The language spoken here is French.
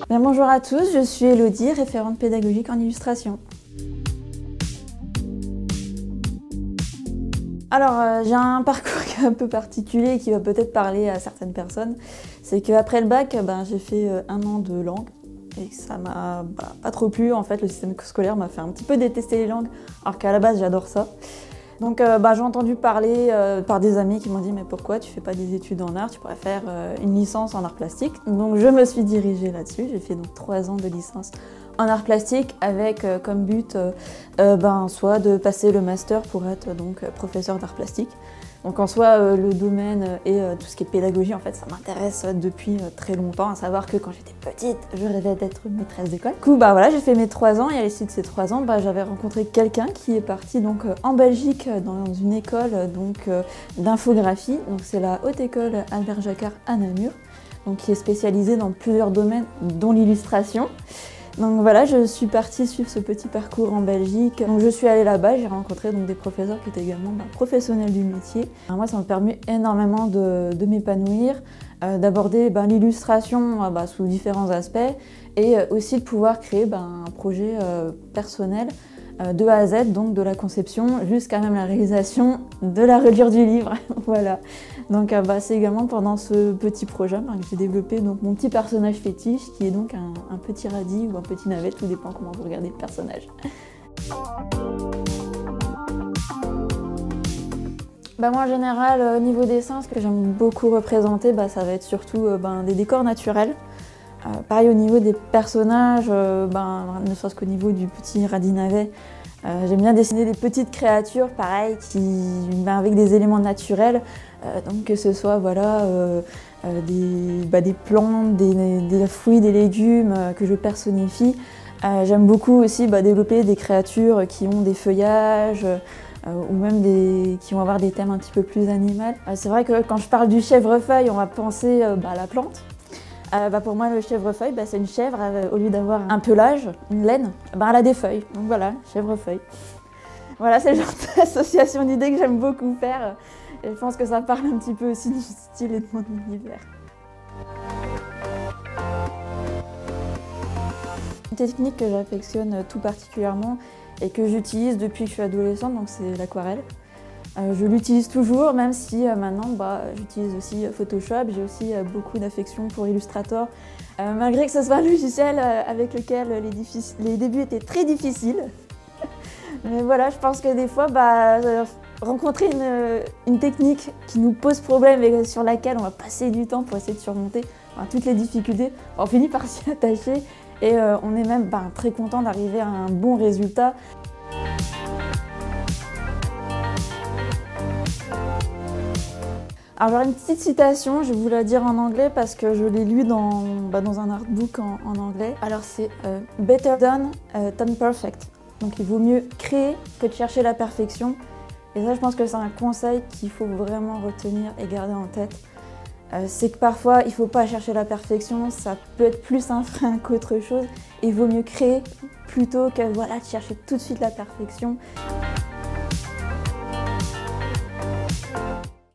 Bien, bonjour à tous, je suis Elodie, référente pédagogique en illustration. Alors, j'ai un parcours qui est un peu particulier et qui va peut-être parler à certaines personnes. C'est qu'après le bac, j'ai fait 1 an de langue et ça m'a pas trop plu. En fait, le système scolaire m'a fait un petit peu détester les langues, alors qu'à la base, j'adore ça. Donc j'ai entendu parler par des amis qui m'ont dit « mais pourquoi tu fais pas des études en art, tu pourrais faire une licence en art plastique ». Donc je me suis dirigée là-dessus, j'ai fait donc 3 ans de licence en art plastique avec comme but soit de passer le master pour être donc professeur d'art plastique. Donc en soi, le domaine et tout ce qui est pédagogie, en fait, ça m'intéresse depuis très longtemps, à savoir que quand j'étais petite, je rêvais d'être maîtresse d'école. Du coup, voilà, j'ai fait mes 3 ans et à l'issue de ces 3 ans, j'avais rencontré quelqu'un qui est parti donc en Belgique dans une école d'infographie. Donc c'est la Haute École Albert Jacquard à Namur, donc qui est spécialisée dans plusieurs domaines, dont l'illustration. Donc voilà, je suis partie suivre ce petit parcours en Belgique. Donc je suis allée là-bas, j'ai rencontré donc des professeurs qui étaient également professionnels du métier. Alors moi, ça m'a permis énormément de m'épanouir, d'aborder l'illustration sous différents aspects et aussi de pouvoir créer un projet personnel de A à Z, donc de la conception jusqu'à même la réalisation de la reliure du livre. Voilà. Donc c'est également pendant ce petit projet que j'ai développé donc, mon petit personnage fétiche qui est donc un petit radis ou un petit navet, tout dépend comment vous regardez le personnage. Moi en général, au niveau dessin, ce que j'aime beaucoup représenter, ça va être surtout des décors naturels. Pareil au niveau des personnages, ne serait-ce qu'au niveau du petit radis navet, j'aime bien dessiner des petites créatures, pareil, avec des éléments naturels, donc que ce soit des plantes, des fruits, des légumes que je personnifie. J'aime beaucoup aussi développer des créatures qui ont des feuillages, ou même qui vont avoir des thèmes un petit peu plus animaux. C'est vrai que quand je parle du chèvrefeuille, on va penser à la plante. Pour moi, le chèvrefeuille, c'est une chèvre, au lieu d'avoir un pelage, une laine, elle a des feuilles. Donc voilà, chèvrefeuille. Voilà, c'est le genre d'association d'idées que j'aime beaucoup faire. Et je pense que ça parle un petit peu aussi du style et de mon univers. Une technique que j'affectionne tout particulièrement et que j'utilise depuis que je suis adolescente, donc c'est l'aquarelle. Je l'utilise toujours, même si maintenant j'utilise aussi Photoshop, j'ai aussi beaucoup d'affection pour Illustrator, malgré que ce soit un logiciel avec lequel les débuts étaient très difficiles. Mais voilà, je pense que des fois, rencontrer une technique qui nous pose problème et sur laquelle on va passer du temps pour essayer de surmonter toutes les difficultés, on finit par s'y attacher et on est même très content d'arriver à un bon résultat. Alors j'aurais une petite citation, je vais vous la dire en anglais parce que je l'ai lu dans un artbook en anglais. Alors c'est better done than perfect. Donc il vaut mieux créer que de chercher la perfection. Et ça, je pense que c'est un conseil qu'il faut vraiment retenir et garder en tête. C'est que parfois, il ne faut pas chercher la perfection, ça peut être plus un frein qu'autre chose. Il vaut mieux créer plutôt que de chercher tout de suite la perfection.